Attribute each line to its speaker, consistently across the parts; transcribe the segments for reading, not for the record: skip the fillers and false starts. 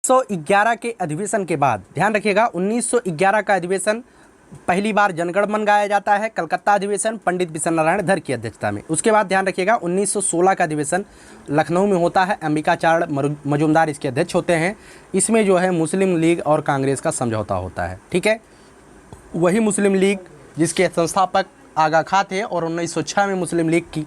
Speaker 1: 1911 के अधिवेशन के बाद ध्यान रखिएगा, 1911 का अधिवेशन पहली बार जनगण मन गाया जाता है, कलकत्ता अधिवेशन पंडित बिशन नारायण धर की अध्यक्षता में। उसके बाद ध्यान रखिएगा 1916 का अधिवेशन लखनऊ में होता है, अंबिकाचार्य मजूमदार इसके अध्यक्ष होते हैं। इसमें जो है मुस्लिम लीग और कांग्रेस का समझौता होता है, ठीक है। वही मुस्लिम लीग जिसके संस्थापक आगा खां थे और 1906 में मुस्लिम लीग की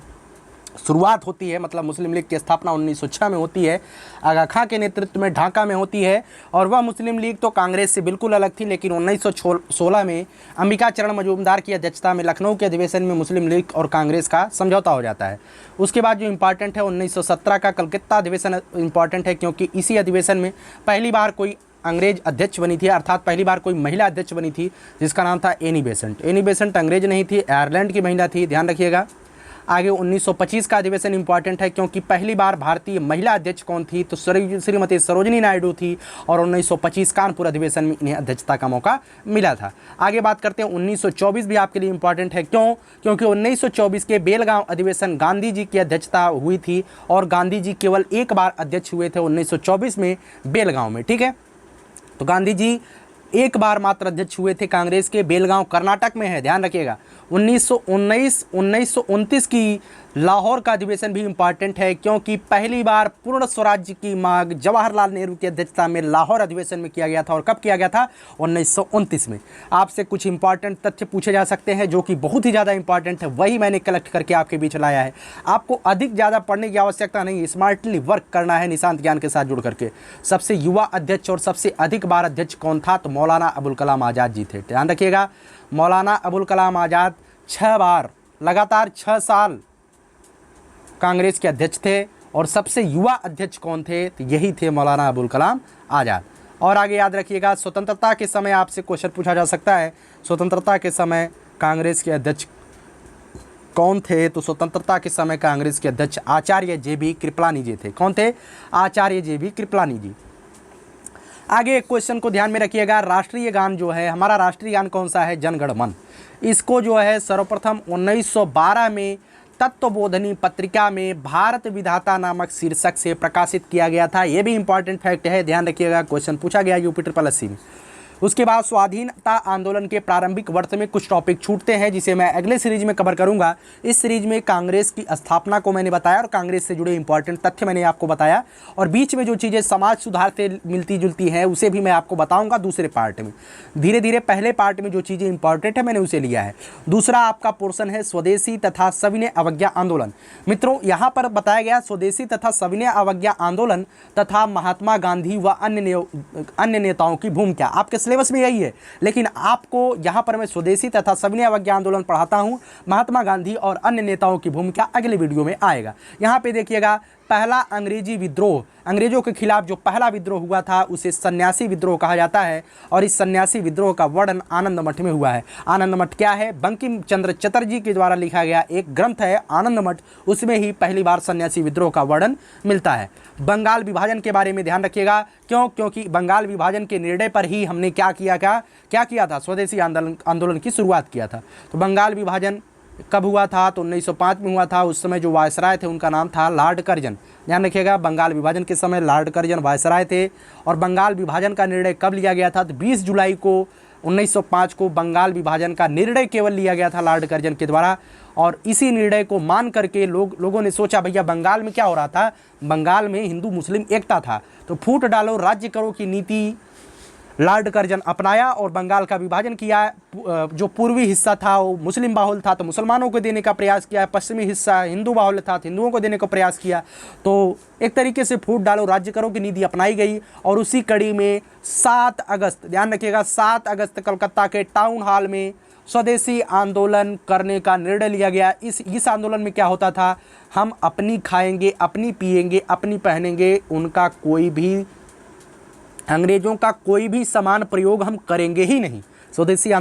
Speaker 1: शुरुआत होती है, मतलब मुस्लिम लीग की स्थापना 1906 में होती है, आगा खां के नेतृत्व में ढाका में होती है। और वह मुस्लिम लीग तो कांग्रेस से बिल्कुल अलग थी, लेकिन 1916 में अंबिकाचरण मजूमदार की अध्यक्षता में लखनऊ के अधिवेशन में मुस्लिम लीग और कांग्रेस का समझौता हो जाता है। उसके बाद जो इंपॉर्टेंट है 1917 का कलकत्ता अधिवेशन इंपॉर्टेंट है, क्योंकि इसी अधिवेशन में पहली बार कोई अंग्रेज अध्यक्ष बनी थी, अर्थात पहली बार कोई महिला अध्यक्ष बनी थी, जिसका नाम था एनी बेसेंट। एनी बेसेंट अंग्रेज नहीं थी, आयरलैंड की महिला थी, ध्यान रखिएगा। आगे 1925 का अधिवेशन इंपॉर्टेंट है, क्योंकि पहली बार भारतीय महिला अध्यक्ष कौन थी, तो श्रीमती सरोजिनी नायडू थी, और 1925 कानपुर अधिवेशन में इन्हें अध्यक्षता का मौका मिला था। आगे बात करते हैं 1924 भी आपके लिए इंपॉर्टेंट है, क्यों? क्योंकि 1924 के बेलगांव अधिवेशन गांधी जी की अध्यक्षता हुई थी, और गांधी जी केवल एक बार अध्यक्ष हुए थे 1924 में बेलगांव में, ठीक है। तो गांधी जी एक बार मात्र अध्यक्ष हुए थे कांग्रेस के, बेलगांव कर्नाटक में है, ध्यान रखिएगा। 1929 की लाहौर का अधिवेशन भी इंपॉर्टेंट है, क्योंकि पहली बार पूर्ण स्वराज्य की मांग जवाहरलाल नेहरू की अध्यक्षता में लाहौर अधिवेशन में किया गया था। और कब किया गया था? 1929 में। आपसे कुछ इंपॉर्टेंट तथ्य पूछे जा सकते हैं जो कि बहुत ही ज़्यादा इंपॉर्टेंट है, वही मैंने कलेक्ट करके आपके बीच लाया है। आपको अधिक ज़्यादा पढ़ने की आवश्यकता नहीं, स्मार्टली वर्क करना है निशांत ज्ञान के साथ जुड़ करके। सबसे युवा अध्यक्ष और सबसे अधिक बार अध्यक्ष कौन था? तो मौलाना अबुल कलाम आज़ाद जी थे, ध्यान रखिएगा। मौलाना अबुल कलाम आज़ाद 6 बार लगातार 6 साल कांग्रेस के अध्यक्ष थे। और सबसे युवा अध्यक्ष कौन थे? तो यही थे मौलाना अबुल कलाम आज़ाद। और आगे याद रखिएगा, स्वतंत्रता के समय आपसे क्वेश्चन पूछा जा सकता है, स्वतंत्रता के समय कांग्रेस के अध्यक्ष कौन थे? तो स्वतंत्रता के समय कांग्रेस के अध्यक्ष आचार्य JB कृपलानी जी थे। कौन थे? आचार्य JB कृपलानी जी। आगे एक क्वेश्चन को ध्यान में रखिएगा, राष्ट्रीय गान जो है, हमारा राष्ट्रीय गान कौन सा है? जन गण मन। इसको जो है सर्वप्रथम 1912 में तत्वबोधनी पत्रिका में भारत विधाता नामक शीर्षक से प्रकाशित किया गया था। यह भी इंपॉर्टेंट फैक्ट है, ध्यान रखिएगा, क्वेश्चन पूछा गया UP-SSC में। उसके बाद स्वाधीनता आंदोलन के प्रारंभिक वर्ष में कुछ टॉपिक छूटते हैं, जिसे मैं अगले सीरीज में कवर करूंगा। इस सीरीज में कांग्रेस की स्थापना को मैंने बताया और कांग्रेस से जुड़े इंपॉर्टेंट तथ्य मैंने आपको बताया, और बीच में जो चीज़ें समाज सुधार से मिलती जुलती हैं उसे भी मैं आपको बताऊंगा दूसरे पार्ट में। धीरे धीरे पहले पार्ट में जो चीज़ें इंपॉर्टेंट है मैंने उसे लिया है। दूसरा आपका पोर्शन है स्वदेशी तथा सविनय अवज्ञा आंदोलन। मित्रों, यहाँ पर बताया गया स्वदेशी तथा सविनय अवज्ञा आंदोलन तथा महात्मा गांधी व अन्य नेताओं की भूमिका आपके सिलेबस में यही है, लेकिन आपको यहाँ पर मैं स्वदेशी तथा सविनय अवज्ञा आंदोलन पढ़ाता हूँ। महात्मा गांधी और अन्य नेताओं की भूमिका अगले वीडियो में आएगा। यहाँ पे देखिएगा, पहला अंग्रेजी विद्रोह, अंग्रेजों के खिलाफ जो पहला विद्रोह हुआ था उसे सन्यासी विद्रोह कहा जाता है, और इस सन्यासी विद्रोह का वर्णन आनंद मठ में हुआ है। आनंद मठ क्या है? बंकिम चंद्र चटर्जी के द्वारा लिखा गया एक ग्रंथ है आनंद मठ, उसमें ही पहली बार सन्यासी विद्रोह का वर्णन मिलता है। बंगाल विभाजन के बारे में ध्यान रखिएगा, क्यों? क्योंकि बंगाल विभाजन के निर्णय पर ही हमने क्या किया था? स्वदेशी आंदोलन की शुरुआत किया था। तो बंगाल विभाजन कब हुआ था? तो 1905 में हुआ था। उस समय जो वायसराय थे उनका नाम था लॉर्ड कर्जन। ध्यान रखिएगा, बंगाल विभाजन के समय लॉर्ड कर्जन वायसराय थे। और बंगाल विभाजन का निर्णय कब लिया गया था? तो 20 जुलाई को 1905 को बंगाल विभाजन का निर्णय केवल लिया गया था लॉर्ड कर्जन के द्वारा। और इसी निर्णय को मान करके लोगों ने सोचा, भैया बंगाल में क्या हो रहा था? बंगाल में हिंदू मुस्लिम एकता था, तो फूट डालो राज्य करो की नीति लॉर्ड कर्जन अपनाया और बंगाल का विभाजन किया। जो पूर्वी हिस्सा था वो मुस्लिम बाहुल था, तो मुसलमानों को देने का प्रयास किया। पश्चिमी हिस्सा हिंदू बाहुल था, तो हिंदुओं को देने का प्रयास किया। तो एक तरीके से फूट डालो राज्य करो की नीति अपनाई गई। और उसी कड़ी में 7 अगस्त, ध्यान रखिएगा, 7 अगस्त कलकत्ता के टाउन हॉल में स्वदेशी आंदोलन करने का निर्णय लिया गया। इस आंदोलन में क्या होता था? हम अपनी खाएंगे, अपनी पिएंगे, अपनी पहनेंगे, उनका कोई भी, अंग्रेजों का कोई भी सामान प्रयोग हम करेंगे ही नहीं। स्वदेशी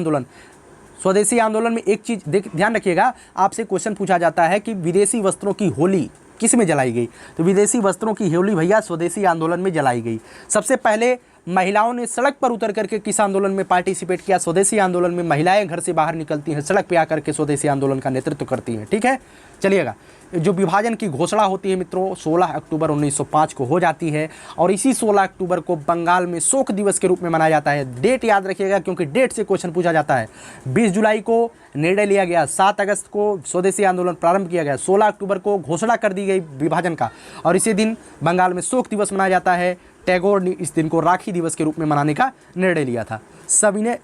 Speaker 1: आंदोलन में एक चीज़ ध्यान रखिएगा, आपसे क्वेश्चन पूछा जाता है कि विदेशी वस्त्रों की होली किस में जलाई गई? तो विदेशी वस्त्रों की होली भैया स्वदेशी आंदोलन में जलाई गई। सबसे पहले महिलाओं ने सड़क पर उतर करके किस आंदोलन में पार्टिसिपेट किया? स्वदेशी आंदोलन में महिलाएं घर से बाहर निकलती हैं, सड़क पे आकर के स्वदेशी आंदोलन का नेतृत्व करती हैं। ठीक है, चलिएगा। जो विभाजन की घोषणा होती है मित्रों 16 अक्टूबर 1905 को हो जाती है और इसी 16 अक्टूबर को बंगाल में शोक दिवस के रूप में मनाया जाता है। डेट याद रखिएगा क्योंकि डेट से क्वेश्चन पूछा जाता है। 20 जुलाई को निर्णय लिया गया, 7 अगस्त को स्वदेशी आंदोलन प्रारंभ किया गया, 16 अक्टूबर को घोषणा कर दी गई विभाजन का और इसी दिन बंगाल में शोक दिवस मनाया जाता है। टैगोर ने इस दिन को राखी दिवस के रूप में मनाने का निर्णय लिया था। सविनय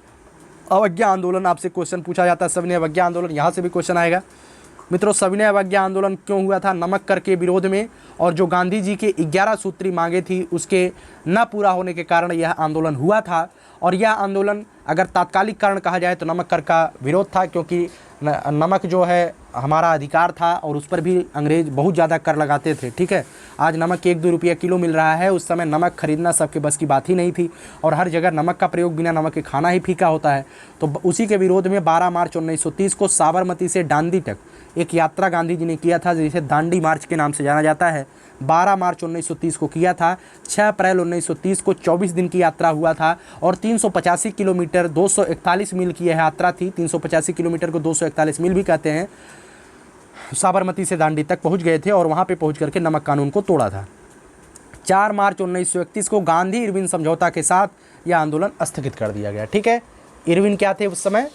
Speaker 1: अवज्ञा आंदोलन आपसे क्वेश्चन पूछा जाता है। सविनय अवज्ञा आंदोलन यहाँ से भी क्वेश्चन आएगा मित्रों। सविनय अवज्ञा आंदोलन क्यों हुआ था? नमक कर के विरोध में और जो गांधी जी के 11 सूत्री मांगे थी उसके न पूरा होने के कारण यह आंदोलन हुआ था। और यह आंदोलन अगर तात्कालिक कारण कहा जाए तो नमक कर का विरोध था, क्योंकि नमक जो है हमारा अधिकार था और उस पर भी अंग्रेज बहुत ज़्यादा कर लगाते थे। ठीक है, आज नमक 1-2 रुपया किलो मिल रहा है, उस समय नमक खरीदना सबके बस की बात ही नहीं थी और हर जगह नमक का प्रयोग बिना नमक के खाना ही फीका होता है। तो उसी के विरोध में 12 मार्च 1930 को साबरमती से दांडी तक एक यात्रा गांधी जी ने किया था, जिसे दांडी मार्च के नाम से जाना जाता है। 12 मार्च 1930 को किया था। 6 अप्रैल 1930 को 24 दिन की यात्रा हुआ था और 385 किलोमीटर 241 मील की यह यात्रा थी। 385 किलोमीटर को 241 मील भी कहते हैं। साबरमती से दांडी तक पहुंच गए थे और वहां पे पहुंच करके नमक कानून को तोड़ा था। 4 मार्च 1931 को गांधी इरविन समझौता के साथ यह आंदोलन स्थगित कर दिया गया। ठीक है, इरविन क्या थे उस समय?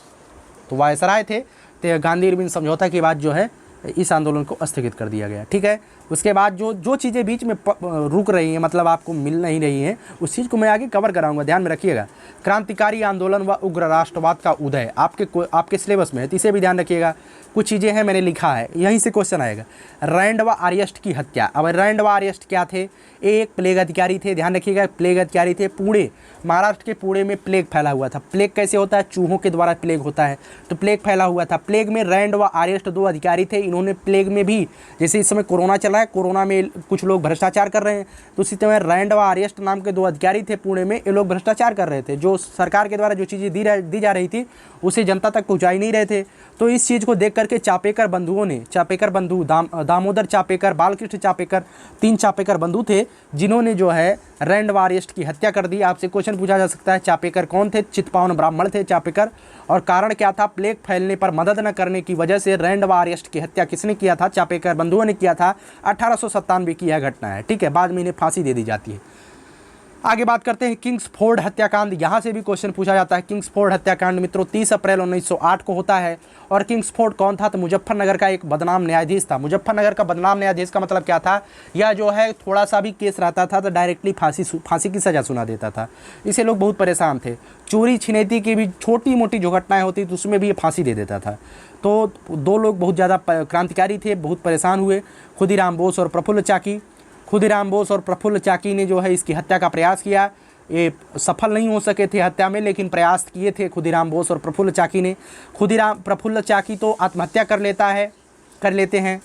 Speaker 1: तो वायसराय थे। तो गांधी इरविन समझौता के बाद जो है इस आंदोलन को स्थगित कर दिया गया। ठीक है, उसके बाद जो चीज़ें बीच में रुक रही हैं, मतलब आपको मिल नहीं रही हैं, उस चीज़ को मैं आगे कवर कराऊंगा, ध्यान में रखिएगा। क्रांतिकारी आंदोलन व उग्र राष्ट्रवाद का उदय आपके सिलेबस में है, तो इसे भी ध्यान रखिएगा। कुछ चीज़ें हैं मैंने लिखा है, यहीं से क्वेश्चन आएगा। रैंड व आर्यस्ट की हत्या। अब रैंड व आर्यस्ट क्या थे? एक प्लेग अधिकारी थे, ध्यान रखिएगा, प्लेग अधिकारी थे। पुणे, महाराष्ट्र के पुणे में प्लेग फैला हुआ था। प्लेग कैसे होता है? चूहों के द्वारा प्लेग होता है, तो प्लेग फैला हुआ था। प्लेग में रैंड व आर्यस्ट 2 अधिकारी थे। इन्होंने प्लेग में भी, जैसे इस समय कोरोना चल रहा है, कोरोना में कुछ लोग भ्रष्टाचार कर रहे हैं, तो उसी समय रैंड व आर्यस्ट नाम के 2 अधिकारी थे पुणे में। ये लोग भ्रष्टाचार कर रहे थे, जो सरकार के द्वारा जो चीज़ें दी जा रही थी उसे जनता तक पहुँचाई नहीं रहे थे। तो इस चीज़ को देख करके चापेकर बंधुओं ने, चापेकर बंधु दामोदर चापेकर, बालकृष्ण चापेकर, 3 चापेकर बंधु थे जिन्होंने जो है रैंड व आर्यस्ट की हत्या कर दी। आपसे क्वेश्चन पूछा जा सकता है चापेकर कौन थे? चित्पावन ब्राह्मण थे चापेकर। और कारण क्या था? प्लेग फैलने पर मदद न करने की वजह से रैंड व आर्यस्ट की हत्या किसने किया था? चापेकर बंधुओं ने किया था। 1897 की यह घटना है। ठीक है, बाद में इन्हें फांसी दे दी जाती है। आगे बात करते हैं किंग्सफोर्ड हत्याकांड। यहाँ से भी क्वेश्चन पूछा जाता है। किंग्सफोर्ड हत्याकांड मित्रों 30 अप्रैल 1908 को होता है। और किंग्सफोर्ड कौन था? तो मुजफ्फरनगर का एक बदनाम न्यायाधीश था। मुजफ्फरनगर का बदनाम न्यायाधीश का मतलब क्या था? यह जो है थोड़ा सा भी केस रहता था तो डायरेक्टली फांसी की सज़ा सुना देता था। इसे लोग बहुत परेशान थे। चोरी छिनैती की भी छोटी मोटी जो घटनाएँ होती तो उसमें भी ये फांसी दे देता था। तो 2 लोग बहुत ज़्यादा क्रांतिकारी थे, बहुत परेशान हुए, खुदीराम बोस और प्रफुल्ल चाकी। खुदीराम बोस और प्रफुल्ल चाकी ने जो है इसकी हत्या का प्रयास किया। ये सफल नहीं हो सके थे हत्या में, लेकिन प्रयास किए थे खुदीराम बोस और प्रफुल्ल चाकी ने। प्रफुल्ल चाकी तो आत्महत्या कर लेते हैं,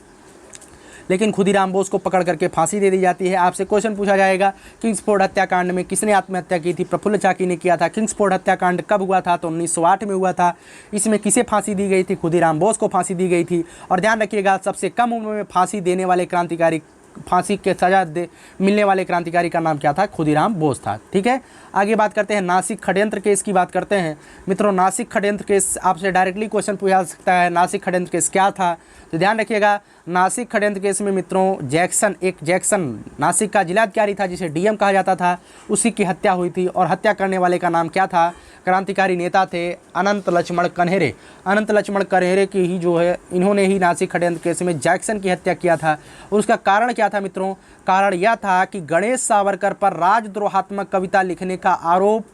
Speaker 1: लेकिन खुदीराम बोस को पकड़ करके फांसी दे दी जाती है। आपसे क्वेश्चन पूछा जाएगा किंग्सफोर्ड हत्याकांड में किसने आत्महत्या की थी? प्रफुल्ल चाकी ने किया था। किंग्सफोर्ड हत्याकांड कब हुआ था? तो 1908 में हुआ था। इसमें किसे फांसी दी गई थी? खुदीराम बोस को फांसी दी गई थी। और ध्यान रखिएगा सबसे कम उम्र में फांसी देने वाले क्रांतिकारी, फांसी के सजा मिलने वाले क्रांतिकारी का नाम क्या था? खुदीराम बोस था। ठीक है, आगे बात करते हैं नासिक षड्यंत्र केस की बात करते हैं। मित्रों नासिक षड्यंत्र केस आपसे डायरेक्टली क्वेश्चन पूछा जा सकता है। नासिक षड्यंत्र केस क्या था? तो ध्यान रखिएगा नासिक षड्यंत्र केस में मित्रों जैक्सन नासिक का जिलाधिकारी था, जिसे डीएम कहा जाता था, उसी की हत्या हुई थी। और हत्या करने वाले का नाम क्या था? क्रांतिकारी नेता थे अनंत लक्ष्मण कन्हेरे। अनंत लक्ष्मण कन्हेरे की ही जो है इन्होंने ही नासिक षड्यंत्र केस में जैक्सन की हत्या किया था। और उसका कारण क्या था मित्रों? कारण यह था कि गणेश सावरकर पर राजद्रोहात्मक कविता लिखने का आरोप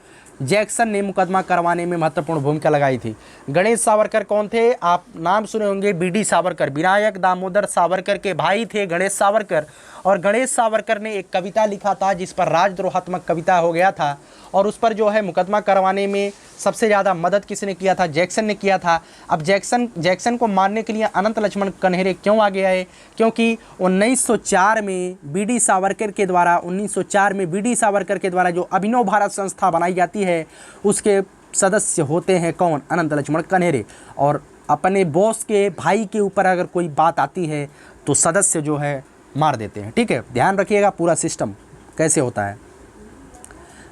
Speaker 1: जैक्सन ने मुकदमा करवाने में महत्वपूर्ण भूमिका लगाई थी। गणेश सावरकर कौन थे? आप नाम सुने होंगे, बीडी सावरकर, विनायक दामोदर सावरकर के भाई थे गणेश सावरकर। और गणेश सावरकर ने एक कविता लिखा था जिस पर राजद्रोहात्मक कविता हो गया था, और उस पर जो है मुकदमा करवाने में सबसे ज़्यादा मदद किसने किया था? जैक्सन ने किया था। अब जैक्सन को मारने के लिए अनंत लक्ष्मण कन्हेरे क्यों आगे आए? क्योंकि 1904 में बीडी सावरकर के द्वारा जो अभिनव भारत संस्था बनाई जाती है उसके सदस्य होते हैं कौन? अनंत लक्ष्मण कन्हेरे। और अपने बॉस के भाई के ऊपर अगर कोई बात आती है तो सदस्य जो है मार देते हैं। ठीक है, ध्यान रखिएगा पूरा सिस्टम कैसे होता है।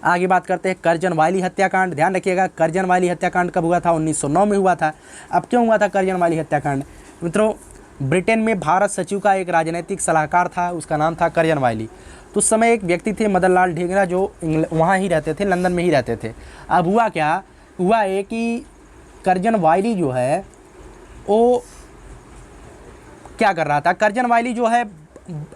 Speaker 1: आगे बात करते हैं करजन वायली हत्याकांड। ध्यान रखिएगा करजन वायली हत्याकांड कब हुआ था, 1909 में हुआ था। अब क्यों हुआ था करजन वायली हत्याकांड? मित्रों, ब्रिटेन में भारत सचिव का एक राजनीतिक सलाहकार था, उसका नाम था करजन वायली। तो उस समय एक व्यक्ति थे मदन लाल ढींगरा, जो वहाँ ही रहते थे, लंदन में ही रहते थे। अब हुआ क्या, हुआ है कि करजन वायली जो है वो क्या कर रहा था, करजन वायली जो है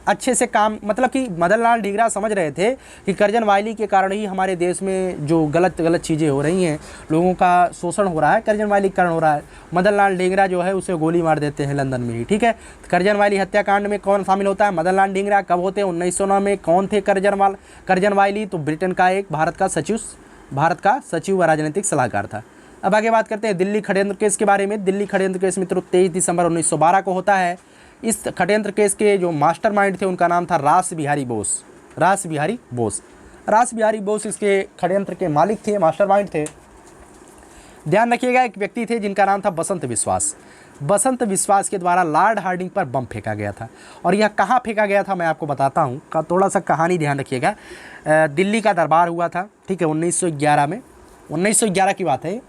Speaker 1: अच्छे से काम, मतलब कि मदन लाल ढींगरा समझ रहे थे कि करजन वायली के कारण ही हमारे देश में जो गलत चीज़ें हो रही हैं, लोगों का शोषण हो रहा है, करजन वायली के कारण हो रहा है। मदन लाल ढींगरा जो है उसे गोली मार देते हैं लंदन में ही, ठीक है। करजन वायली हत्याकांड में कौन शामिल होता है, मदन लाल ढींगरा। कब होते हैं, 1909 में। कौन थे करजन वायली? तो ब्रिटेन का एक भारत का सचिव व राजनीतिक सलाहकार था। अब आगे बात करते हैं दिल्ली षड्यंत्र केस के बारे में। दिल्ली षड्यंत्र केस मित्रों 23 दिसंबर 1912 को होता है। इस षड्यंत्र केस के जो मास्टरमाइंड थे उनका नाम था रास बिहारी बोस इसके षड्यंत्र के मालिक थे, मास्टरमाइंड थे। ध्यान रखिएगा एक व्यक्ति थे जिनका नाम था बसंत विश्वास के द्वारा लॉर्ड हार्डिंग पर बम फेंका गया था। और यह कहाँ फेंका गया था मैं आपको बताता हूँ, का थोड़ा सा कहानी ध्यान रखिएगा। दिल्ली का दरबार हुआ था, ठीक है, 1911 में, 1911 की बात है।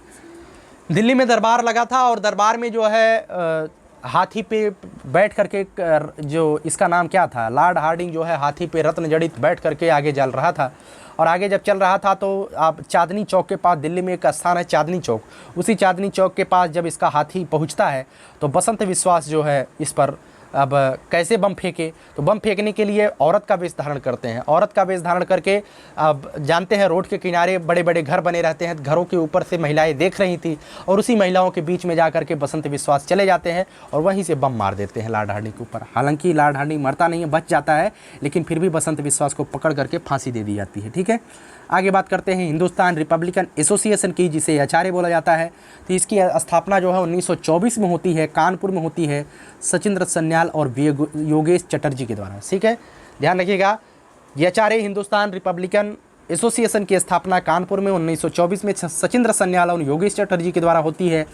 Speaker 1: दिल्ली में दरबार लगा था और दरबार में जो है हाथी पे बैठ करके, जो इसका नाम क्या था, लॉर्ड हार्डिंग जो है हाथी पे रत्न जड़ित बैठ करके आगे चल रहा था। और आगे जब चल रहा था तो आप चांदनी चौक के पास, दिल्ली में एक स्थान है चांदनी चौक, उसी चांदनी चौक के पास जब इसका हाथी पहुंचता है तो बसंत विश्वास जो है इस पर अब कैसे बम फेंके, तो बम फेंकने के लिए औरत का वेश धारण करते हैं। औरत का वेश धारण करके, अब जानते हैं रोड के किनारे बड़े बड़े घर बने रहते हैं, घरों के ऊपर से महिलाएं देख रही थी और उसी महिलाओं के बीच में जा करके बसंत विश्वास चले जाते हैं और वहीं से बम मार देते हैं लॉर्ड हार्डिंग के ऊपर। हालांकि लॉर्ड हार्डिंग मरता नहीं है, बच जाता है, लेकिन फिर भी बसंत विश्वास को पकड़ करके फांसी दे दी जाती है, ठीक है। आगे बात करते हैं हिंदुस्तान रिपब्लिकन एसोसिएशन की, जिसे एचआरए बोला जाता है। तो इसकी स्थापना जो है 1924 में होती है, कानपुर में होती है, सचिंद्र सन्याल और योगेश चटर्जी के द्वारा, ठीक है। ध्यान रखिएगा एचआरए हिंदुस्तान रिपब्लिकन एसोसिएशन की स्थापना कानपुर में 1924 में सचिंद्र सन्याल और योगेश चटर्जी के द्वारा होती है।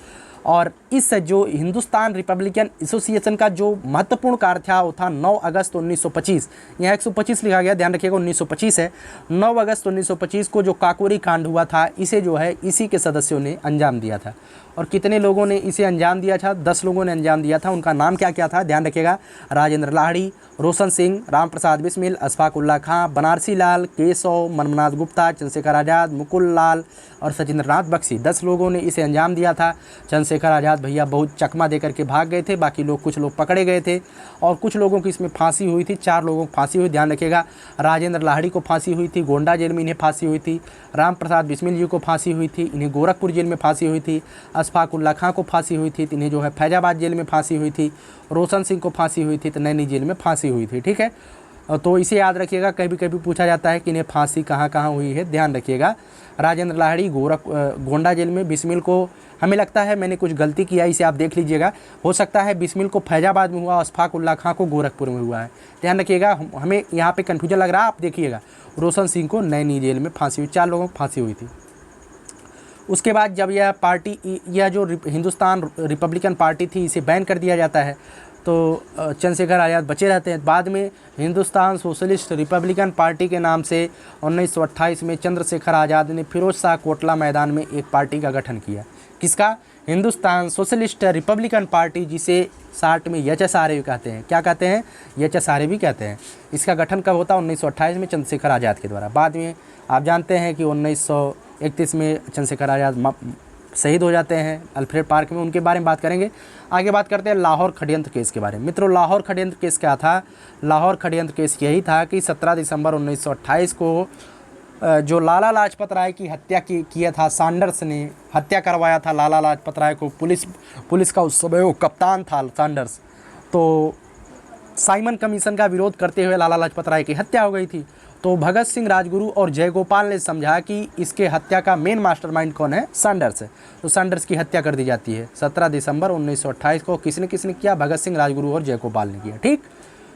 Speaker 1: और इस जो हिंदुस्तान रिपब्लिकन एसोसिएशन का जो महत्वपूर्ण कार्य था वो था 9 अगस्त 1925, यहाँ 125 लिखा गया, ध्यान रखिएगा 1925 है। 9 अगस्त 1925 को जो काकोरी कांड हुआ था, इसे जो है इसी के सदस्यों ने अंजाम दिया था। और कितने लोगों ने इसे अंजाम दिया था? 10 लोगों ने अंजाम दिया था। उनका नाम क्या क्या था, ध्यान रखिएगा, राजेंद्र लाहिड़ी, रोशन सिंह, राम प्रसाद बिस्मिल, अशफाक उल्ला खां, बनारसी लाल, केशव, मनमनाथ गुप्ता, चंद्रशेखर आज़ाद, मुकुल लाल और सचिंद्र नाथ बख्शी, 10 लोगों ने इसे अंजाम दिया था। चंद्रशेखर आज़ाद भैया बहुत चकमा दे करके भाग गए थे, बाकी लोग, कुछ लोग पकड़े गए थे और कुछ लोगों की इसमें फांसी हुई थी। 4 लोगों को फांसी हुई, ध्यान रखिएगा। राजेंद्र लाहिड़ी को फांसी हुई थी, गोंडा जेल में इन्हें फांसी हुई थी। राम प्रसाद बिस्मिल जी को फांसी हुई थी, इन्हें गोरखपुर जेल में फांसी हुई थी। अशफाक उल्ला खां को फांसी हुई थी, इन्हें जो है फैजाबाद जेल में फांसी हुई थी। रोशन सिंह को फांसी हुई थी तो नैनी जेल में फांसी हुई थी, ठीक है। तो इसे याद रखिएगा, कभी कभी पूछा जाता है कि इन्हें फांसी कहाँ कहाँ हुई है, ध्यान रखिएगा। राजेंद्र लाहिड़ी गोंडा जेल में, बिस्मिल को, हमें लगता है मैंने कुछ गलती किया, इसे आप देख लीजिएगा, हो सकता है बिस्मिल को फैजाबाद में हुआ, अशफाक उल्ला खां को गोरखपुर में हुआ है, ध्यान रखिएगा। हमें यहाँ पे कन्फ्यूजन लग रहा है, आप देखिएगा। रोशन सिंह को नैनी जेल में फांसी हुई, 4 लोगों को फांसी हुई थी। उसके बाद जब यह पार्टी, यह जो हिंदुस्तान रिपब्लिकन पार्टी थी, इसे बैन कर दिया जाता है तो चंद्रशेखर आज़ाद बचे रहते हैं। बाद में हिंदुस्तान सोशलिस्ट रिपब्लिकन पार्टी के नाम से 1928 में चंद्रशेखर आज़ाद ने फिरोज शाह कोटला मैदान में एक पार्टी का गठन किया। किसका? हिंदुस्तान सोशलिस्ट रिपब्लिकन पार्टी, जिसे शार्ट में एचएसआरए भी कहते हैं। क्या कहते हैं? एचएसआरए भी कहते हैं। इसका गठन कब होता है? 1928 में चंद्रशेखर आज़ाद के द्वारा। बाद में आप जानते हैं कि 1931 में चंद्रशेखर आज़ाद शहीद हो जाते हैं अल्फ्रेड पार्क में, उनके बारे में बात करेंगे। आगे बात करते हैं लाहौर षड्यंत्र केस के बारे में। मित्रों, लाहौर षड्यंत्र केस क्या था? लाहौर षड्यंत्र केस यही था कि 17 दिसंबर 1928 को जो लाला लाजपत राय की हत्या किया था, सैंडर्स ने हत्या करवाया था लाला लाजपत राय को। पुलिस का उस समय वो कप्तान था सैंडर्स। तो साइमन कमीशन का विरोध करते हुए लाला लाजपत राय की हत्या हो गई थी। तो भगत सिंह, राजगुरु और जयगोपाल ने समझा कि इसके हत्या का मेन मास्टरमाइंड कौन है? सैंडर्स है। तो सैंडर्स की हत्या कर दी जाती है 17 दिसंबर 1928 को। किसने किया? भगत सिंह, राजगुरु और जयगोपाल ने किया, ठीक।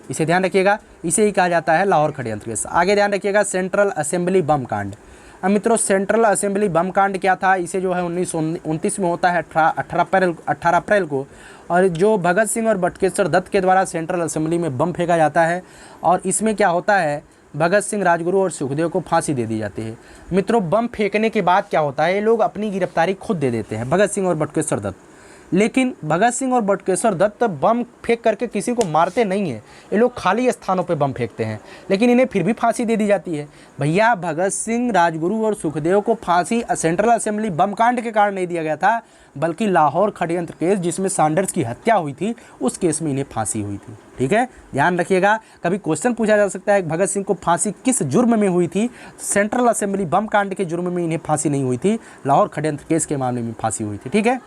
Speaker 1: इसे ध्यान रखिएगा, इसे ही कहा जाता है लाहौर षड्यंत्र केस। आगे ध्यान रखिएगा सेंट्रल असेंबली बम कांड। अब मित्रों, सेंट्रल असेंबली बम कांड क्या था? इसे जो है 1929 में होता है, 18 अप्रैल को। और जो भगत सिंह और बटुकेश्वर दत्त के द्वारा सेंट्रल असेंबली में बम फेंका जाता है। और इसमें क्या होता है भगत सिंह, राजगुरु और सुखदेव को फांसी दे दी जाती है। मित्रों, बम फेंकने के बाद क्या होता है, ये लोग अपनी गिरफ्तारी खुद दे देते हैं, भगत सिंह और बटुकेश्वर दत्त। लेकिन भगत सिंह और बटुकेश्वर दत्त बम फेंक करके किसी को मारते नहीं हैं, ये लोग खाली स्थानों पे बम फेंकते हैं, लेकिन इन्हें फिर भी फांसी दे दी जाती है। भैया, भगत सिंह, राजगुरु और सुखदेव को फांसी सेंट्रल असेंबली बम कांड के कारण नहीं दिया गया था, बल्कि लाहौर षड्यंत्र केस जिसमें सैंडर्स की हत्या हुई थी, उस केस में इन्हें फांसी हुई थी। ठीक है, ध्यान रखिएगा। कभी क्वेश्चन पूछा जा सकता है भगत सिंह को फांसी किस जुर्म में हुई थी, सेंट्रल असेंबली बम कांड के जुर्म में इन्हें फांसी नहीं हुई थी, लाहौर षड्यंत्र केस के मामले में फांसी हुई थी। ठीक है,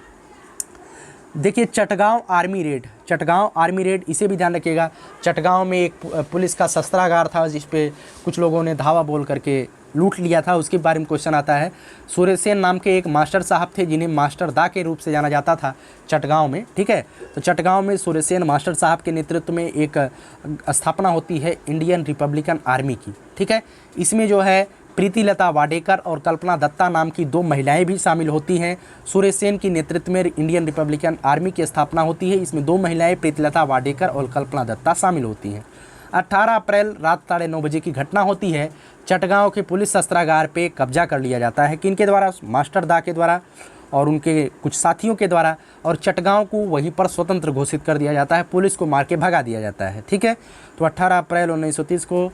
Speaker 1: देखिए Chittagong army red, Chittagong army red, इसे भी ध्यान रखिएगा। चटगांव में एक पुलिस का शस्त्रागार था जिस पे कुछ लोगों ने धावा बोल करके लूट लिया था, उसके बारे में क्वेश्चन आता है। सूर्यसेन नाम के एक मास्टर साहब थे जिन्हें मास्टर दा के रूप से जाना जाता था चटगांव में। ठीक है, तो चटगांव में सूर्यसेन मास्टर साहब के नेतृत्व में एक स्थापना होती है इंडियन रिपब्लिकन आर्मी की। ठीक है, इसमें जो है प्रीतिलता वाडेकर और कल्पना दत्ता नाम की 2 महिलाएं भी शामिल होती हैं। सूर्यसेन की नेतृत्व में इंडियन रिपब्लिकन आर्मी की स्थापना होती है, इसमें 2 महिलाएं प्रीतिलता वाडेकर और कल्पना दत्ता शामिल होती हैं। 18 अप्रैल रात 9:30 बजे की घटना होती है। चटगांव के पुलिस शस्त्रागार पे कब्जा कर लिया जाता है, किनके द्वारा, मास्टर दा के द्वारा और उनके कुछ साथियों के द्वारा, और चटगांव को वहीं पर स्वतंत्र घोषित कर दिया जाता है, पुलिस को मार के भगा दिया जाता है। ठीक है, तो 18 अप्रैल 1930 को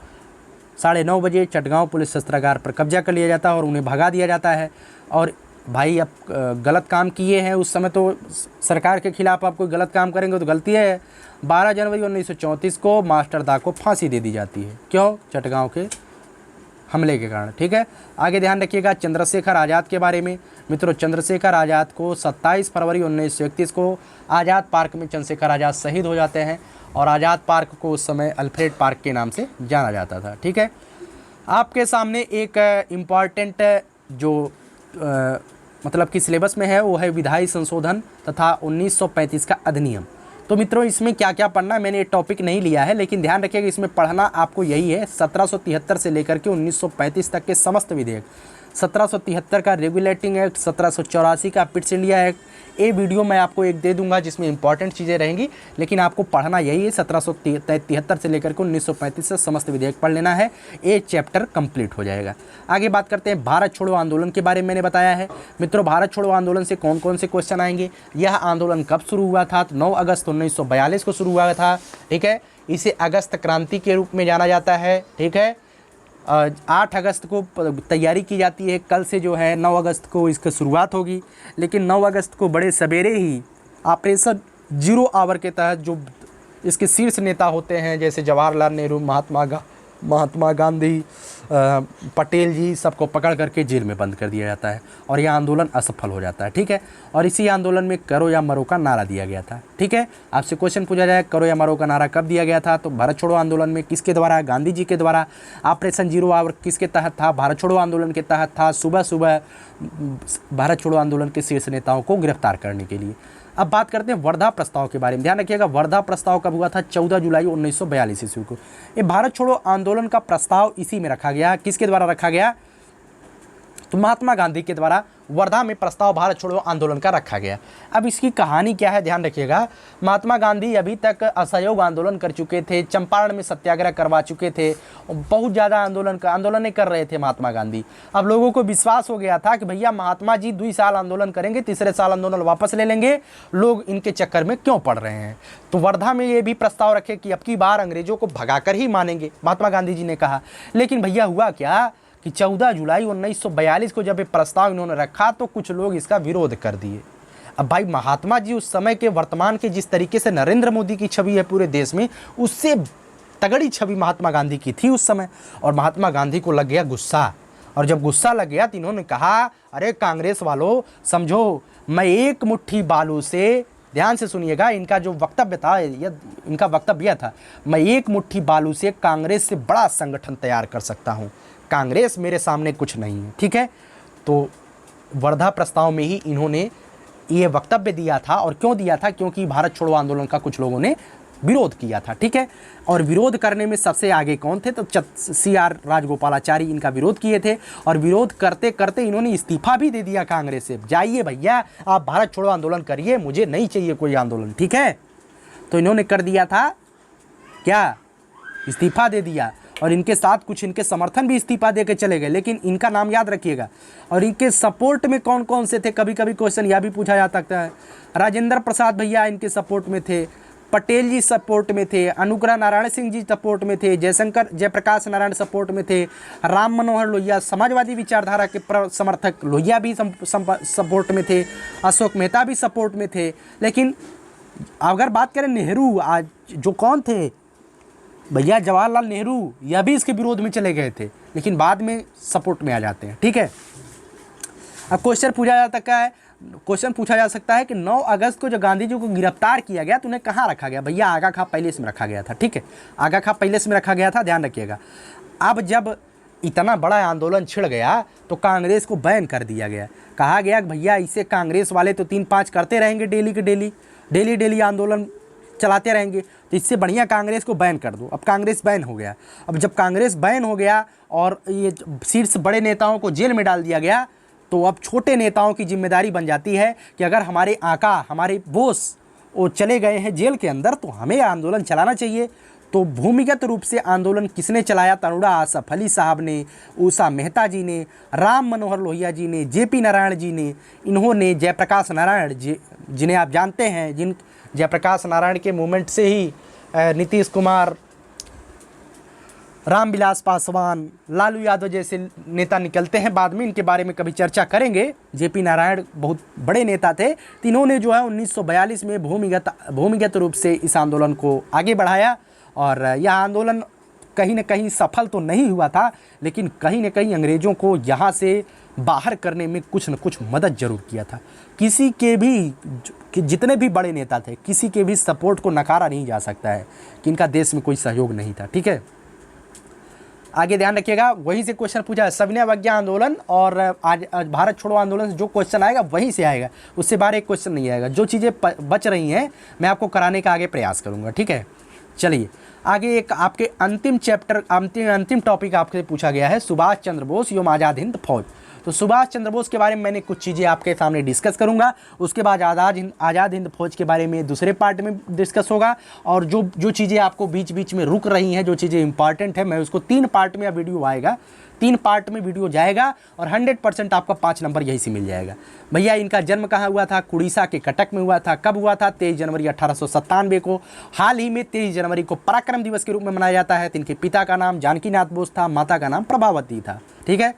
Speaker 1: 9:30 बजे चटगांव पुलिस शस्त्रागार पर कब्जा कर लिया जाता है और उन्हें भगा दिया जाता है। और भाई, अब गलत काम किए हैं, उस समय तो सरकार के खिलाफ आप कोई गलत काम करेंगे तो गलती है। 12 जनवरी 1934 को मास्टर दा को फांसी दे दी जाती है। क्यों? चटगांव के हमले के कारण। ठीक है, आगे ध्यान रखिएगा चंद्रशेखर आज़ाद के बारे में। मित्रों, चंद्रशेखर आज़ाद को 27 फरवरी 1931 को आज़ाद पार्क में चंद्रशेखर आज़ाद शहीद हो जाते हैं, और आज़ाद पार्क को उस समय अल्फ्रेड पार्क के नाम से जाना जाता था। ठीक है, आपके सामने एक इम्पॉर्टेंट जो मतलब कि सिलेबस में है वो है विधायी संशोधन तथा 1935 का अधिनियम। तो मित्रों, इसमें क्या क्या पढ़ना है, मैंने ये टॉपिक नहीं लिया है, लेकिन ध्यान रखिएगा इसमें पढ़ना आपको यही है 1773 से लेकर के 1935 तक के समस्त विधेयक। 1773 का रेगुलेटिंग एक्ट, 1784 का पिट्स इंडिया एक्ट। ये वीडियो मैं आपको एक दे दूंगा जिसमें इंपॉर्टेंट चीज़ें रहेंगी, लेकिन आपको पढ़ना यही है 1773 से लेकर के 1935 से समस्त विधेयक पढ़ लेना है, ये चैप्टर कंप्लीट हो जाएगा। आगे बात करते हैं भारत छोड़ो आंदोलन के बारे में। मैंने बताया है मित्रों, भारत छोड़ो आंदोलन से कौन कौन से क्वेश्चन आएंगे। यह आंदोलन कब शुरू हुआ था? तो 9 अगस्त 1942 को शुरू हुआ था। ठीक है, इसे अगस्त क्रांति के रूप में जाना जाता है। ठीक है, 8 अगस्त को तैयारी की जाती है, कल से जो है 9 अगस्त को इसकी शुरुआत होगी, लेकिन 9 अगस्त को बड़े सवेरे ही ऑपरेशन 0 आवर के तहत जो इसके शीर्ष नेता होते हैं जैसे जवाहरलाल नेहरू, महात्मा गांधी, पटेल जी, सबको पकड़ करके जेल में बंद कर दिया जाता है और यह आंदोलन असफल हो जाता है। ठीक है, और इसी आंदोलन में करो या मरो का नारा दिया गया था। ठीक है, आपसे क्वेश्चन पूछा जाए करो या मरो का नारा कब दिया गया था, तो भारत छोड़ो आंदोलन में किसके द्वारा? गांधी जी के द्वारा। ऑपरेशन 0 आवर किसके तहत था? भारत छोड़ो आंदोलन के तहत था। सुबह सुबह भारत छोड़ो आंदोलन के शीर्ष नेताओं को गिरफ्तार करने के लिए। अब बात करते हैं वर्धा प्रस्ताव के बारे में। ध्यान रखिएगा, वर्धा प्रस्ताव कब हुआ था? 14 जुलाई 1942 ईस्वी को। ये भारत छोड़ो आंदोलन का प्रस्ताव इसी में रखा गया। किसके द्वारा रखा गया? तो महात्मा गांधी के द्वारा वर्धा में प्रस्ताव भारत छोड़ो आंदोलन का रखा गया। अब इसकी कहानी क्या है, ध्यान रखिएगा। महात्मा गांधी अभी तक असहयोग आंदोलन कर चुके थे, चंपारण में सत्याग्रह करवा चुके थे, बहुत ज़्यादा आंदोलनें कर रहे थे महात्मा गांधी। अब लोगों को विश्वास हो गया था कि भैया महात्मा जी 2 साल आंदोलन करेंगे, तीसरे साल आंदोलन वापस ले लेंगे, लोग इनके चक्कर में क्यों पड़ रहे हैं। तो वर्धा में ये भी प्रस्ताव रखे कि अब की बार अंग्रेजों को भगाकर ही मानेंगे, महात्मा गांधी जी ने कहा। लेकिन भैया हुआ क्या कि 14 जुलाई 1942 को जब ये प्रस्ताव इन्होंने रखा तो कुछ लोग इसका विरोध कर दिए। अब भाई, महात्मा जी उस समय के वर्तमान के जिस तरीके से नरेंद्र मोदी की छवि है पूरे देश में, उससे तगड़ी छवि महात्मा गांधी की थी उस समय। और महात्मा गांधी को लग गया गुस्सा, और जब गुस्सा लग गया तो इन्होंने कहा, अरे कांग्रेस वालों समझो, मैं एक मुट्ठी बालू से, ध्यान से सुनिएगा, इनका जो वक्तव्य था, इनका वक्तव्य था, मैं एक मुट्ठी बालू से कांग्रेस से बड़ा संगठन तैयार कर सकता हूँ, कांग्रेस मेरे सामने कुछ नहीं है। ठीक है, तो वर्धा प्रस्ताव में ही इन्होंने ये वक्तव्य दिया था। और क्यों दिया था? क्योंकि भारत छोड़ो आंदोलन का कुछ लोगों ने विरोध किया था। ठीक है, और विरोध करने में सबसे आगे कौन थे? तो CR राजगोपालाचारी इनका विरोध किए थे, और विरोध करते करते इन्होंने इस्तीफा भी दे दिया कांग्रेस से। जाइए भैया, आप भारत छोड़ो आंदोलन करिए, मुझे नहीं चाहिए कोई आंदोलन। ठीक है, तो इन्होंने कर दिया था क्या? इस्तीफा दे दिया। और इनके साथ कुछ इनके समर्थन भी इस्तीफा दे के चले गए, लेकिन इनका नाम याद रखिएगा। और इनके सपोर्ट में कौन कौन से थे, कभी कभी क्वेश्चन यह भी पूछा जा सकता है। राजेंद्र प्रसाद भैया इनके सपोर्ट में थे, पटेल जी सपोर्ट में थे, अनुग्रह नारायण सिंह जी सपोर्ट में थे, जयप्रकाश नारायण सपोर्ट में थे, राम मनोहर लोहिया समाजवादी विचारधारा के समर्थक लोहिया भी सपोर्ट में थे, अशोक मेहता भी सपोर्ट में थे। लेकिन अगर बात करें नेहरू, आज जो कौन थे भैया, जवाहरलाल नेहरू, यह भी इसके विरोध में चले गए थे, लेकिन बाद में सपोर्ट में आ जाते हैं। ठीक है, अब क्वेश्चन पूछा जा सकता है कि 9 अगस्त को जो गांधी जी को गिरफ्तार किया गया तो उन्हें कहाँ रखा गया? भैया आगा खां पैलेस में रखा गया था। ठीक है, आगा खां पैलेस में रखा गया था, ध्यान रखिएगा। अब जब इतना बड़ा आंदोलन छिड़ गया तो कांग्रेस को बैन कर दिया गया। कहा गया कि भैया इसे कांग्रेस वाले तो 3-5 करते रहेंगे, डेली आंदोलन चलाते रहेंगे, तो इससे बढ़िया कांग्रेस को बैन कर दो। अब कांग्रेस बैन हो गया। अब जब कांग्रेस बैन हो गया और ये शीर्ष बड़े नेताओं को जेल में डाल दिया गया, तो अब छोटे नेताओं की जिम्मेदारी बन जाती है कि अगर हमारे आका, हमारे बोस वो चले गए हैं जेल के अंदर, तो हमें आंदोलन चलाना चाहिए। तो भूमिगत रूप से आंदोलन किसने चलाया? तनुड़ा आसफ अली साहब ने, उषा मेहता जी ने, राम मनोहर लोहिया जी ने, जेपी नारायण जी ने, इन्होंने जयप्रकाश नारायण जी, जिन्हें आप जानते हैं, जयप्रकाश नारायण के मूवमेंट से ही नीतीश कुमार, रामविलास पासवान, लालू यादव जैसे नेता निकलते हैं। बाद में इनके बारे में कभी चर्चा करेंगे। जेपी नारायण बहुत बड़े नेता थे। तीनों ने जो है 1942 में भूमिगत रूप से इस आंदोलन को आगे बढ़ाया, और यह आंदोलन कहीं न कहीं सफल तो नहीं हुआ था, लेकिन कहीं न कहीं अंग्रेज़ों को यहाँ से बाहर करने में कुछ न कुछ मदद जरूर किया था। किसी के भी, जितने भी बड़े नेता थे, किसी के भी सपोर्ट को नकारा नहीं जा सकता है कि इनका देश में कोई सहयोग नहीं था। ठीक है, आगे ध्यान रखिएगा। वहीं से क्वेश्चन पूछा है, सविनय अवज्ञा आंदोलन और आज भारत छोड़ो आंदोलन से जो क्वेश्चन आएगा वहीं से आएगा, उससे बाहर एक क्वेश्चन नहीं आएगा। जो चीज़ें बच रही हैं मैं आपको कराने का आगे प्रयास करूँगा। ठीक है, चलिए आगे एक आपके अंतिम टॉपिक आपसे पूछा गया है, सुभाष चंद्र बोस एवं आज़ाद हिंद फौज। तो सुभाष चंद्र बोस के बारे में मैंने कुछ चीज़ें आपके सामने डिस्कस करूंगा, उसके बाद आज़ाद हिंद फौज के बारे में दूसरे पार्ट में डिस्कस होगा, और जो चीज़ें आपको बीच बीच में रुक रही हैं, जो चीज़ें इंपॉर्टेंट है, मैं उसको 3 पार्ट में वीडियो आएगा, 3 पार्ट में वीडियो जाएगा, और 100% आपका 5 नंबर यहीं से मिल जाएगा। भैया इनका जन्म कहाँ हुआ था? उड़ीसा के कटक में हुआ था। कब हुआ था? 23 जनवरी 1897 को। हाल ही में 23 जनवरी को पराक्रम दिवस के रूप में मनाया जाता है। इनके पिता का नाम जानकीनाथ बोस था, माता का नाम प्रभावती था। ठीक है,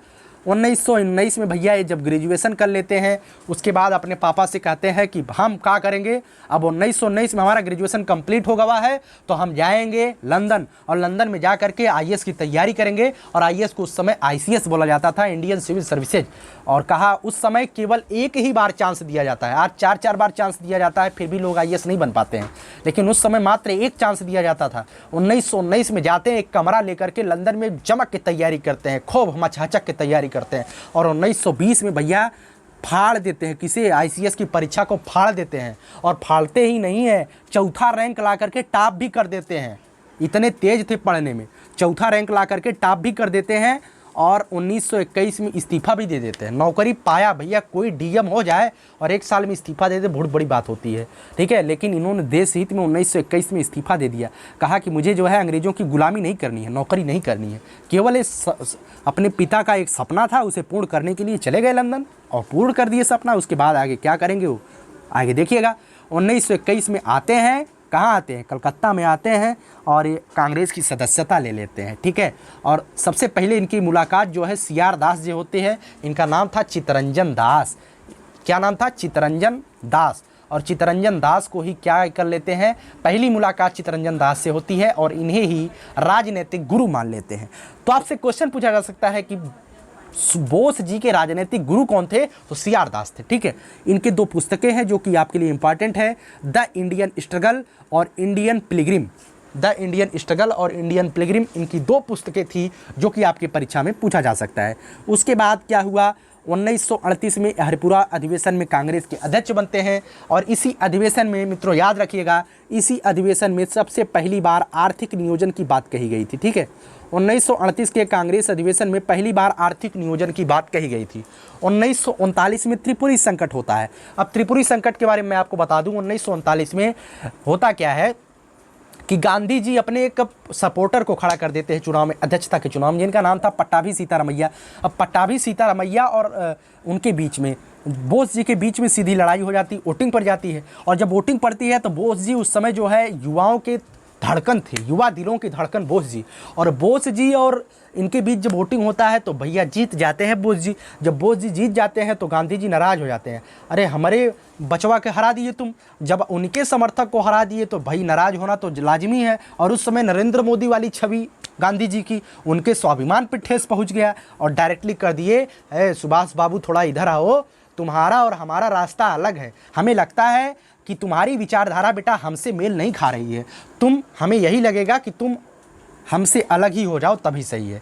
Speaker 1: 1919 में भैया ये जब ग्रेजुएशन कर लेते हैं, उसके बाद अपने पापा से कहते हैं कि हम क्या करेंगे, अब 1919 में हमारा ग्रेजुएशन कंप्लीट हो गया है तो हम जाएंगे लंदन, और लंदन में जा करके आईएएस की तैयारी करेंगे। और आईएएस को उस समय आईसीएस बोला जाता था, इंडियन सिविल सर्विसेज। और कहा उस समय केवल एक ही बार चांस दिया जाता है, आज 4-4 बार चांस दिया जाता है, फिर भी लोग आईएएस नहीं बन पाते हैं, लेकिन उस समय मात्र एक चांस दिया जाता था। 1919 में जाते हैं, एक कमरा लेकर के लंदन में जमक की तैयारी करते हैं, खूब मचहचक की तैयारी करते हैं, और 1920 में भैया फाड़ देते हैं, किसी आईसीएस की परीक्षा को फाड़ देते हैं। और फाड़ते ही नहीं है, चौथा रैंक ला करके टॉप भी कर देते हैं। इतने तेज थे पढ़ने में, चौथा रैंक ला करके टॉप भी कर देते हैं, और 1921 में इस्तीफा भी दे देते हैं। नौकरी पाया भैया, कोई डीएम हो जाए और 1 साल में इस्तीफा दे दे, बहुत बड़ी बात होती है। ठीक है, लेकिन इन्होंने देश हित में 1921 में इस्तीफा दे दिया। कहा कि मुझे जो है अंग्रेज़ों की गुलामी नहीं करनी है, नौकरी नहीं करनी है, केवल अपने पिता का एक सपना था, उसे पूर्ण करने के लिए चले गए लंदन, और पूर्ण कर दिए सपना। उसके बाद आगे क्या करेंगे वो आगे देखिएगा। 1921 में आते हैं, कहाँ आते हैं? कलकत्ता में आते हैं, और ये कांग्रेस की सदस्यता ले लेते हैं। ठीक है, और सबसे पहले इनकी मुलाकात जो है सीआर दास जी होते हैं। इनका नाम था चित्तरंजन दास। क्या नाम था? चित्तरंजन दास। और चित्तरंजन दास को ही क्या कर लेते हैं? पहली मुलाकात चित्तरंजन दास से होती है, और इन्हें ही राजनीतिक गुरु मान लेते हैं। तो आपसे क्वेश्चन पूछा जा सकता है कि बोस जी के राजनीतिक गुरु कौन थे? तो सीआर दास थे। ठीक है, इनके 2 पुस्तकें हैं जो कि आपके लिए इंपॉर्टेंट है, द इंडियन स्ट्रगल और Indian Pilgrim. The Indian struggle और इंडियन पिलग्रिम, इनकी 2 पुस्तकें थी जो कि आपकी परीक्षा में पूछा जा सकता है। उसके बाद क्या हुआ? 1938 में हरिपुरा अधिवेशन में कांग्रेस के अध्यक्ष बनते हैं, और इसी अधिवेशन में मित्रों याद रखिएगा, इसी अधिवेशन में सबसे पहली बार आर्थिक नियोजन की बात कही गई थी। ठीक है, 1938 के कांग्रेस अधिवेशन में पहली बार आर्थिक नियोजन की बात कही गई थी। 1939 में त्रिपुरी संकट होता है। अब त्रिपुरी संकट के बारे में मैं आपको बता दूं, 1939 में होता क्या है कि गांधी जी अपने एक सपोर्टर को खड़ा कर देते हैं चुनाव में, अध्यक्षता के चुनाव में, जिनका नाम था पट्टाभी सीतारमैया। अब पट्टाभी सीतारमैया और उनके बीच में, बोस जी के बीच में सीधी लड़ाई हो जाती, वोटिंग पड़ जाती है। और जब वोटिंग पड़ती है तो बोस जी उस समय जो है युवाओं के धड़कन थे, युवा दिलों की धड़कन बोस जी। और बोस जी और इनके बीच जब वोटिंग होता है तो भैया जीत जाते हैं बोस जी। जब बोस जी जीत जाते हैं तो गांधी जी नाराज़ हो जाते हैं, अरे हमारे बचवा के हरा दिए तुम। जब उनके समर्थक को हरा दिए तो भाई नाराज़ होना तो लाजिमी है। और उस समय नरेंद्र मोदी वाली छवि गांधी जी की, उनके स्वाभिमान पर ठेस पहुँच गया और डायरेक्टली कर दिए, सुभाष बाबू थोड़ा इधर आओ, तुम्हारा और हमारा रास्ता अलग है। हमें लगता है कि तुम्हारी विचारधारा बेटा हमसे मेल नहीं खा रही है, हमें यही लगेगा कि तुम हमसे अलग ही हो जाओ तभी सही है।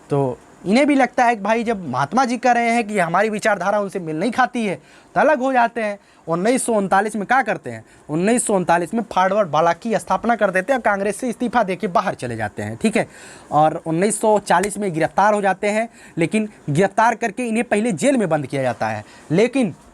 Speaker 1: तो इन्हें भी लगता है कि भाई जब महात्मा जी कह रहे हैं कि हमारी विचारधारा उनसे मेल नहीं खाती है तो अलग हो जाते हैं। 1939 में क्या करते हैं, 1939 में फॉरवर्ड ब्लॉक की स्थापना कर देते हैं, कांग्रेस से इस्तीफा देके बाहर चले जाते हैं, ठीक है। और 1940 में गिरफ्तार हो जाते हैं, लेकिन गिरफ्तार करके इन्हें पहले जेल में बंद किया जाता है।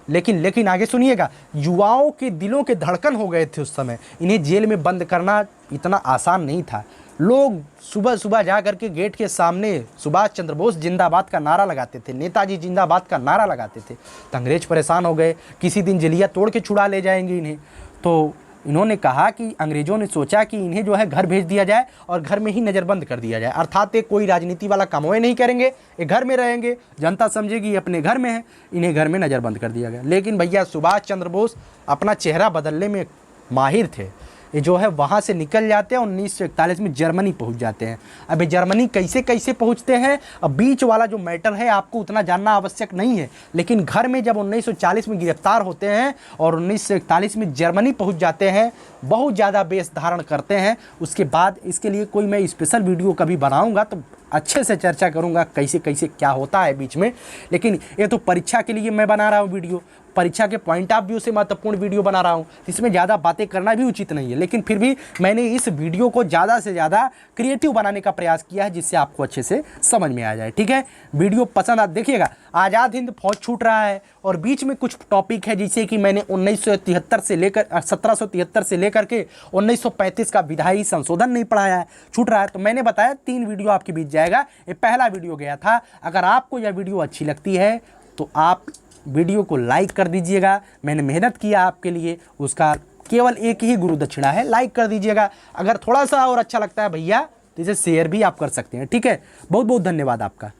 Speaker 1: लेकिन आगे सुनिएगा, युवाओं के दिलों के धड़कन हो गए थे उस समय, इन्हें जेल में बंद करना इतना आसान नहीं था। लोग सुबह सुबह जा करके गेट के सामने सुभाष चंद्र बोस जिंदाबाद का नारा लगाते थे, नेताजी जिंदाबाद का नारा लगाते थे। तो अंग्रेज परेशान हो गए, किसी दिन जलिया तोड़ के छुड़ा ले जाएंगे इन्हें। तो इन्होंने कहा कि अंग्रेज़ों ने सोचा कि इन्हें जो है घर भेज दिया जाए और घर में ही नज़रबंद कर दिया जाए, अर्थात ये कोई राजनीति वाला काम नहीं करेंगे, ये घर में रहेंगे, जनता समझेगी अपने घर में है, इन्हें घर में नज़रबंद कर दिया गया। लेकिन भैया सुभाष चंद्र बोस अपना चेहरा बदलने में माहिर थे, ये जो है वहाँ से निकल जाते हैं, 1941 में जर्मनी पहुँच जाते हैं। अब जर्मनी कैसे कैसे पहुँचते हैं, अब बीच वाला जो मैटर है आपको उतना जानना आवश्यक नहीं है। लेकिन घर में जब 1940 में गिरफ्तार होते हैं और 1941 में जर्मनी पहुँच जाते हैं, बहुत ज़्यादा वेश धारण करते हैं। उसके बाद इसके लिए कोई मैं स्पेशल वीडियो कभी बनाऊँगा तो अच्छे से चर्चा करूँगा कैसे कैसे क्या होता है बीच में। लेकिन ये तो परीक्षा के लिए मैं बना रहा हूँ वीडियो, परीक्षा के पॉइंट ऑफ व्यू से महत्वपूर्ण वीडियो बना रहा हूँ, इसमें ज़्यादा बातें करना भी उचित नहीं है। लेकिन फिर भी मैंने इस वीडियो को ज़्यादा से ज़्यादा क्रिएटिव बनाने का प्रयास किया है, जिससे आपको अच्छे से समझ में आ जाए, ठीक है। वीडियो पसंद देखिएगा। आज़ाद हिंद फौज छूट रहा है और बीच में कुछ टॉपिक है जिसे कि मैंने 1773 से लेकर के 1935 का विधायी संशोधन नहीं पढ़ाया है, छूट रहा है। तो मैंने बताया 3 वीडियो आपके बीच जाएगा, ये पहला वीडियो गया था। अगर आपको यह वीडियो अच्छी लगती है तो आप वीडियो को लाइक कर दीजिएगा, मैंने मेहनत किया आपके लिए, उसका केवल एक ही गुरु दक्षिणा है, लाइक कर दीजिएगा। अगर थोड़ा सा और अच्छा लगता है भैया तो इसे शेयर भी आप कर सकते हैं, ठीक है। बहुत बहुत धन्यवाद आपका।